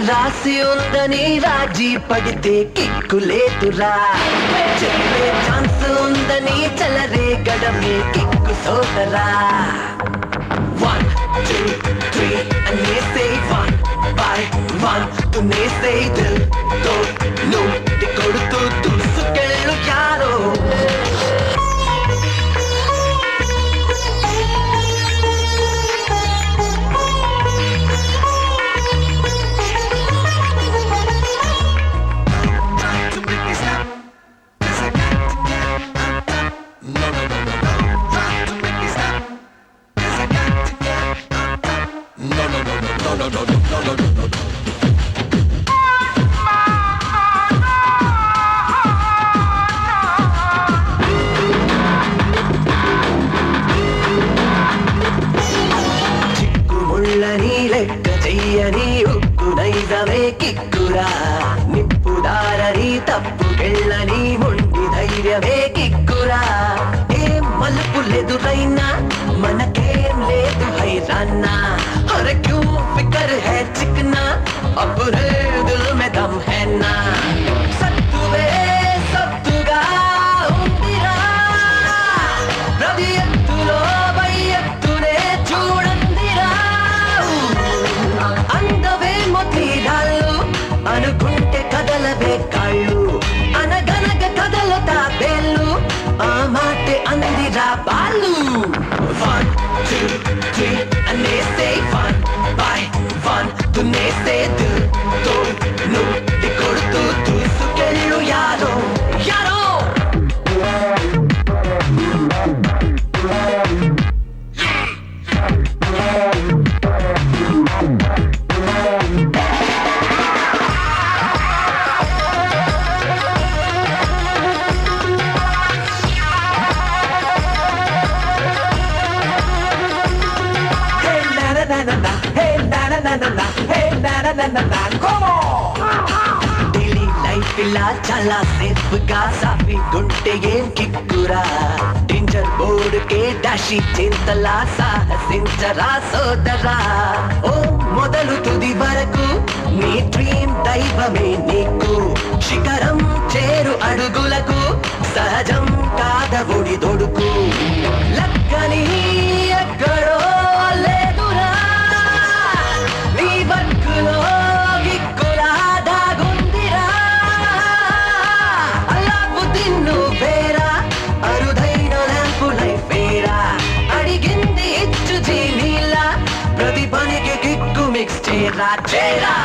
రాసి ఉందని రాజీ పడితే కిక్కులేదురా చెప్పే ఛాన్స్ ఉందని చలరే గడమే కిక్కు సోదరా 1 2 3 అనేసే 1 by 1 తునేసే దిల్ తో నువ్వు కొడుతూ దూసుకెళ్ళు యారో లెక్క చెయ్యని ఉక్కు నైజమే కిక్కురా నిప్పుదారని తప్పుకెళ్ళని మొండి ధైర్యమే కిక్కురా ఏం మలుపులెదురైనా మనకేం లేదు హైరాన్నా అరే క్యూ ఫికర్ హై చిక్నా అప్పుడే దిల్ మే దమ్ హై నా సత్తువే సత్తుగా ఉందిరా ప్రతి ఎత్తులో పై ఎత్తునే చూడందిరా అందవేమో తీరాళ్ళు అనుకుంటే కదలవే కాళ్ళు అనగనగ కదలతా వేళ్ళు ఆ మాటే అందిరా బాళ్ళు 1 2 3 అనేసే 1 by 1 తునేసే దిల్ తో నువ్వు కొడుతూ దూసుకెళ్ళు యారో యారో డైలీ లైఫ్ ఇలా చాలా సేఫ్ గా సాఫీగుంటే ఏం కిక్కురా డేంజర్ బోర్డ్ కే డాషి చింతలా సాహసించరా సోదరా ఓ మొదలు తుది వరకు నీ డ్రీమ్ దైవమే నీకు శిఖరం చేరు అడుగులకు సహజం కాదవుడి దొడుకు లక్కని ఎక్కడో లేదురా నీ బతుకులో గిక్కులా దాగుందిరా అల్లావుద్దీన్ నువ్వేరా అరుదైన ల్యాంపు లైఫేరా అడిగింది ఇచ్చు జీనీలా ప్రతి పనికి కిక్కు మిక్స్ చేరా చేరా